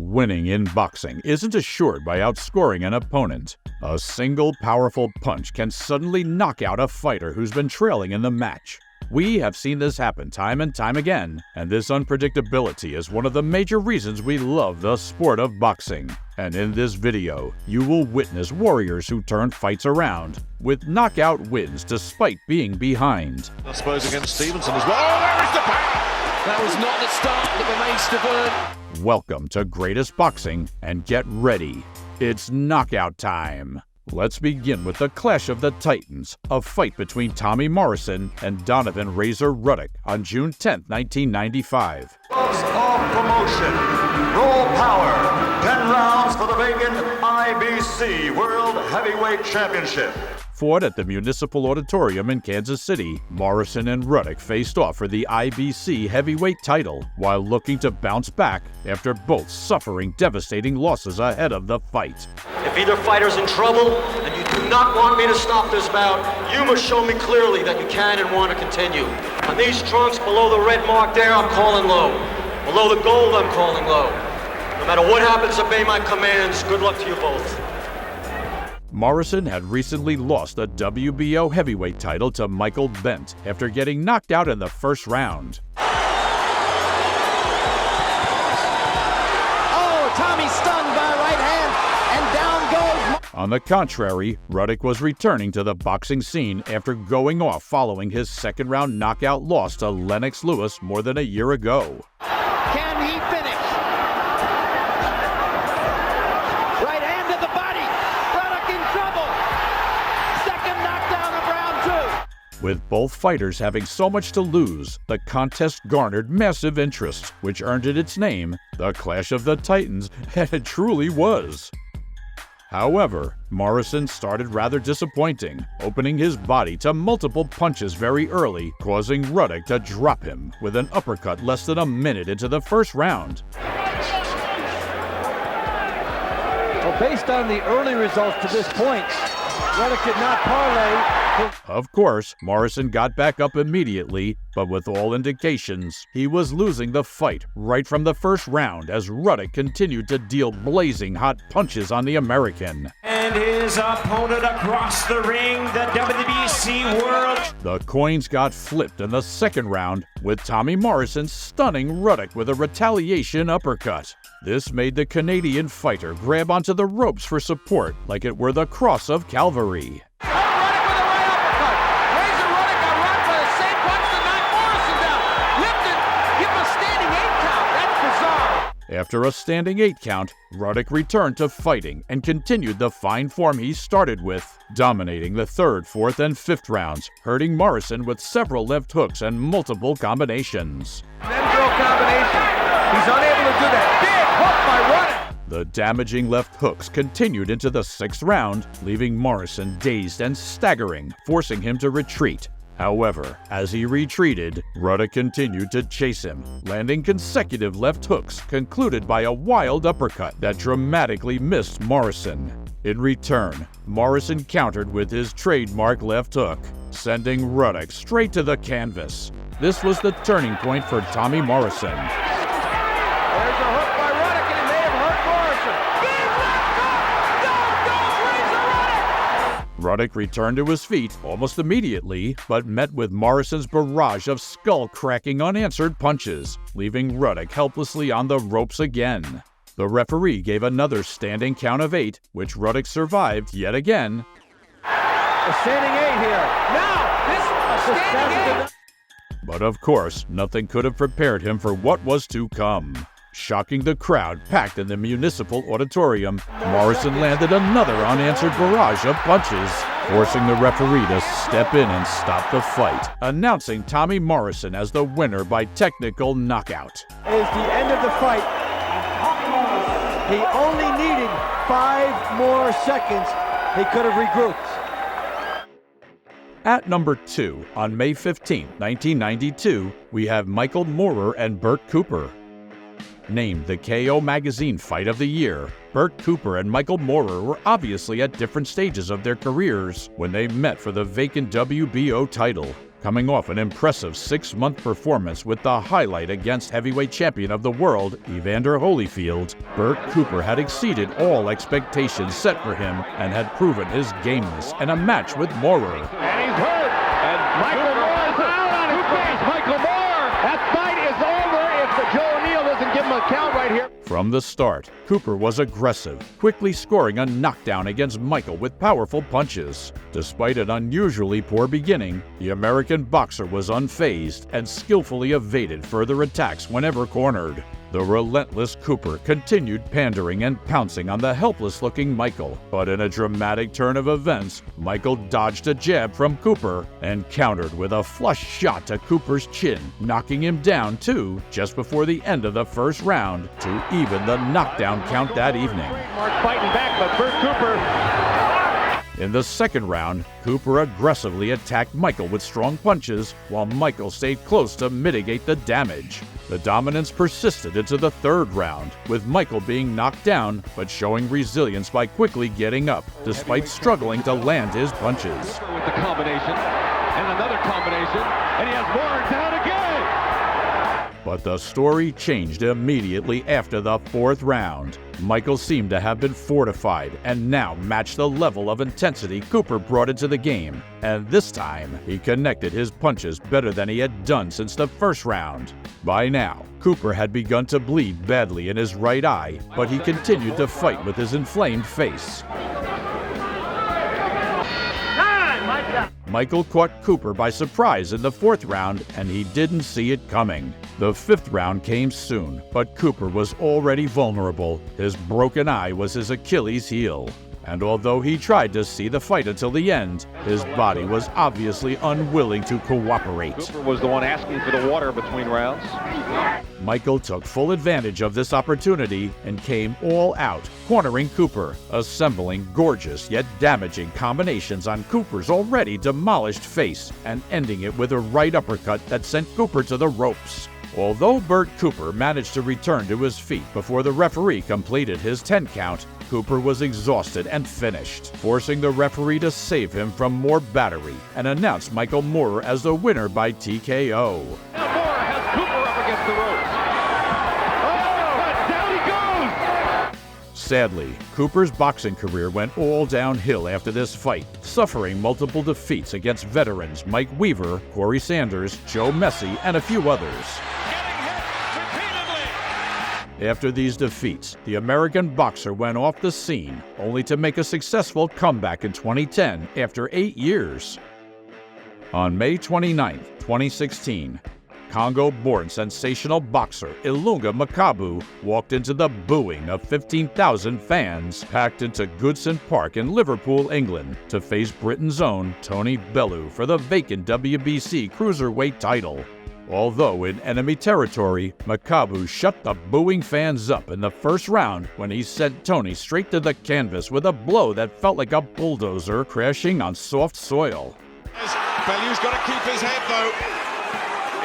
Winning in boxing isn't assured by outscoring an opponent. A single powerful punch can suddenly knock out a fighter who's been trailing in the match. We have seen this happen time and time again, and this unpredictability is one of the major reasons we love the sport of boxing. And in this video, you will witness warriors who turn fights around with knockout wins despite being behind. I suppose against Stevenson as well. Oh, there is the power! That was not the start of the main Stavern. Welcome to Greatest Boxing, and get ready. It's knockout time. Let's begin with the Clash of the Titans, a fight between Tommy Morrison and Donovan Razor Ruck on June 10, 1995. Gloves of promotion, raw power, 10 rounds for the vacant IBC World Heavyweight Championship. Fought at the Municipal Auditorium in Kansas City, Morrison and Ruck faced off for the IBC heavyweight title while looking to bounce back after both suffering devastating losses ahead of the fight. If either fighter's in trouble and you do not want me to stop this bout, you must show me clearly that you can and want to continue. On these trunks below the red mark there, I'm calling low. Below the gold, I'm calling low. No matter what happens, obey my commands. Good luck to you both. Morrison had recently lost the WBO heavyweight title to Michael Bent after getting knocked out in the first round. Oh, Tommy stunned by a right hand, and down goes. On the contrary, Ruck was returning to the boxing scene after going off following his second-round knockout loss to Lennox Lewis more than a year ago. Can he finish? Right hand to the body. Ruck in trouble. Second knockdown of round 2. With both fighters having so much to lose, the contest garnered massive interest, which earned it its name, the Clash of the Titans, and it truly was. However, Morrison started rather disappointing, opening his body to multiple punches very early, causing Ruck to drop him with an uppercut less than a minute into the first round. Well, based on the early results to this point, Ruck could not parlay. Of course, Morrison got back up immediately, but with all indications, he was losing the fight right from the first round as Ruck continued to deal blazing hot punches on the American. And his opponent across the ring, the WBC World. The coins got flipped in the second round, with Tommy Morrison stunning Ruck with a retaliation uppercut. This made the Canadian fighter grab onto the ropes for support like it were the cross of Calvary. After a standing 8 count, Ruck returned to fighting and continued the fine form he started with, dominating the 3rd, 4th, and 5th rounds, hurting Morrison with several left hooks and multiple combinations. Then-throw combination. He's unable to do that. Big hook by Ruck. The damaging left hooks continued into the 6th round, leaving Morrison dazed and staggering, forcing him to retreat. However, as he retreated, Ruck continued to chase him, landing consecutive left hooks concluded by a wild uppercut that dramatically missed Morrison. In return, Morrison countered with his trademark left hook, sending Ruck straight to the canvas. This was the turning point for Tommy Morrison. There's a hook by Ruck, and it may have hurt Morrison. Big left hook! Down goes Razor Ruck! Ruck returned to his feet almost immediately, but met with Morrison's barrage of skull-cracking unanswered punches, leaving Ruck helplessly on the ropes again. The referee gave another standing count of 8, which Ruck survived yet again. A standing 8 here. Now, this a standing 8. But of course, nothing could have prepared him for what was to come. Shocking the crowd packed in the Municipal Auditorium, Morrison landed another unanswered barrage of punches, forcing the referee to step in and stop the fight, announcing Tommy Morrison as the winner by technical knockout. Is the end of the fight. He only needed 5 more seconds. He could have regrouped. At number 2, on May 15, 1992, we have Michael Moer and Bert Cooper. Named the KO Magazine Fight of the Year, Bert Cooper and Michael Moer were obviously at different stages of their careers when they met for the vacant WBO title. Coming off an impressive 6-month performance with the highlight against heavyweight champion of the world, Evander Holyfield, Bert Cooper had exceeded all expectations set for him and had proven his gameness in a match with Moer. And he's hurt. And Michael Moore is out on his face. Michael Moore. That fight is over if Joe O'Neill doesn't give him a count right here. From the start, Cooper was aggressive, quickly scoring a knockdown against Michael with powerful punches. Despite an unusually poor beginning, the American boxer was unfazed and skillfully evaded further attacks whenever cornered. The relentless Cooper continued pandering and pouncing on the helpless-looking Michael, but in a dramatic turn of events, Michael dodged a jab from Cooper and countered with a flush shot to Cooper's chin, knocking him down too just before the end of the first round to even the knockdown count that evening. Mark fighting back, but Bert Cooper. In the second round, Cooper aggressively attacked Michael with strong punches, while Michael stayed close to mitigate the damage. The dominance persisted into the third round, with Michael being knocked down, but showing resilience by quickly getting up, despite struggling to land his punches. With the combination, and another combination, and he has Moer down again! But the story changed immediately after the fourth round. Michael seemed to have been fortified and now matched the level of intensity Cooper brought into the game. And this time, he connected his punches better than he had done since the first round. By now, Cooper had begun to bleed badly in his right eye, but he continued to fight with his inflamed face. Michael caught Cooper by surprise in the fourth round, and he didn't see it coming. The fifth round came soon, but Cooper was already vulnerable. His broken eye was his Achilles heel. And although he tried to see the fight until the end, his body was obviously unwilling to cooperate. Cooper was the one asking for the water between rounds. Michael took full advantage of this opportunity and came all out, cornering Cooper, assembling gorgeous yet damaging combinations on Cooper's already demolished face and ending it with a right uppercut that sent Cooper to the ropes. Although Bert Cooper managed to return to his feet before the referee completed his 10 count, Cooper was exhausted and finished, forcing the referee to save him from more battery and announced Michael Moer as the winner by TKO. Now Moer has Cooper up against the ropes. Oh, down he goes! Sadly, Cooper's boxing career went all downhill after this fight, suffering multiple defeats against veterans Mike Weaver, Corey Sanders, Joe Messi, and a few others. After these defeats, the American boxer went off the scene, only to make a successful comeback in 2010 after 8 years. On May 29, 2016, Congo-born sensational boxer Ilunga Makabu walked into the booing of 15,000 fans packed into Goodson Park in Liverpool, England, to face Britain's own Tony Bello for the vacant WBC cruiserweight title. Although in enemy territory, Makabu shut the booing fans up in the first round when he sent Tony straight to the canvas with a blow that felt like a bulldozer crashing on soft soil. Bello's got to keep his head though.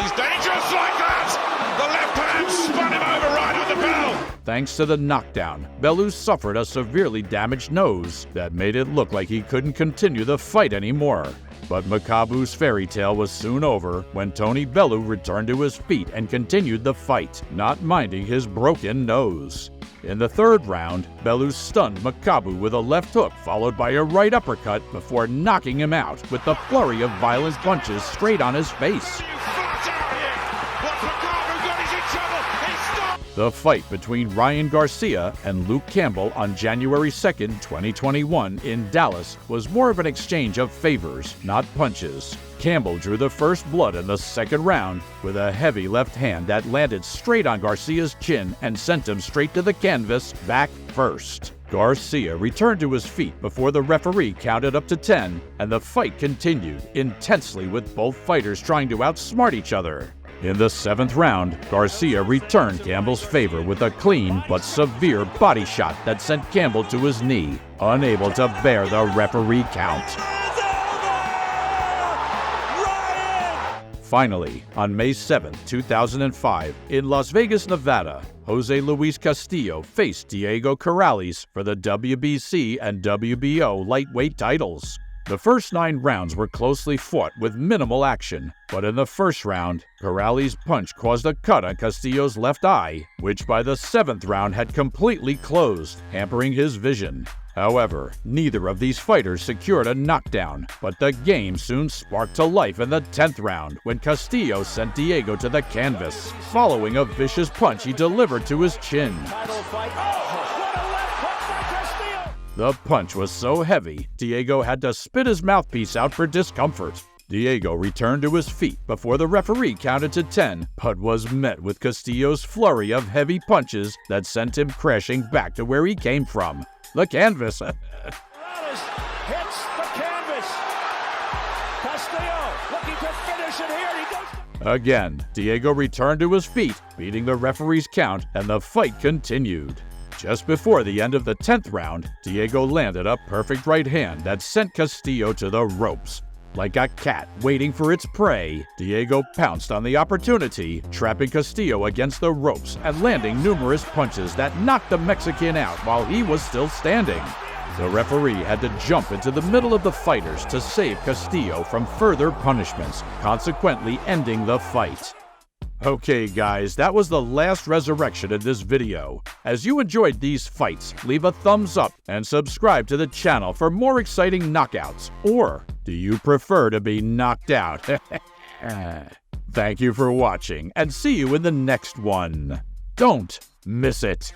He's dangerous like that! The left hand spun him over right on the bell! Thanks to the knockdown, Bello suffered a severely damaged nose that made it look like he couldn't continue the fight anymore. But Makabu's fairy tale was soon over when Tony Bello returned to his feet and continued the fight, not minding his broken nose. In the third round, Bello stunned Makabu with a left hook followed by a right uppercut before knocking him out with the flurry of violent punches straight on his face. The fight between Ryan Garcia and Luke Campbell on January 2, 2021 in Dallas was more of an exchange of favors, not punches. Campbell drew the first blood in the second round with a heavy left hand that landed straight on Garcia's chin and sent him straight to the canvas, back first. Garcia returned to his feet before the referee counted up to 10, and the fight continued intensely with both fighters trying to outsmart each other. In the seventh round, Garcia returned Campbell's favor with a clean but severe body shot that sent Campbell to his knee, unable to bear the referee count. Finally, on May 7, 2005, in Las Vegas, Nevada, Jose Luis Castillo faced Diego Corrales for the WBC and WBO lightweight titles. The first 9 rounds were closely fought with minimal action, but in the first round, Carrillo's punch caused a cut on Castillo's left eye, which by the 7th round had completely closed, hampering his vision. However, neither of these fighters secured a knockdown, but the game soon sparked to life in the 10th round when Castillo sent Diego to the canvas, following a vicious punch he delivered to his chin. The punch was so heavy, Diego had to spit his mouthpiece out for discomfort. Diego returned to his feet before the referee counted to 10, but was met with Castillo's flurry of heavy punches that sent him crashing back to where he came from, the canvas. Hits the canvas. Castillo looking to finish it here. He goes. Again, Diego returned to his feet, beating the referee's count, and the fight continued. Just before the end of the 10th round, Diego landed a perfect right hand that sent Castillo to the ropes. Like a cat waiting for its prey, Diego pounced on the opportunity, trapping Castillo against the ropes and landing numerous punches that knocked the Mexican out while he was still standing. The referee had to jump into the middle of the fighters to save Castillo from further punishments, consequently ending the fight. Okay guys, that was the last resurrection in this video. As you enjoyed these fights, leave a thumbs up and subscribe to the channel for more exciting knockouts. Or do you prefer to be knocked out? Thank you for watching and see you in the next one. Don't miss it.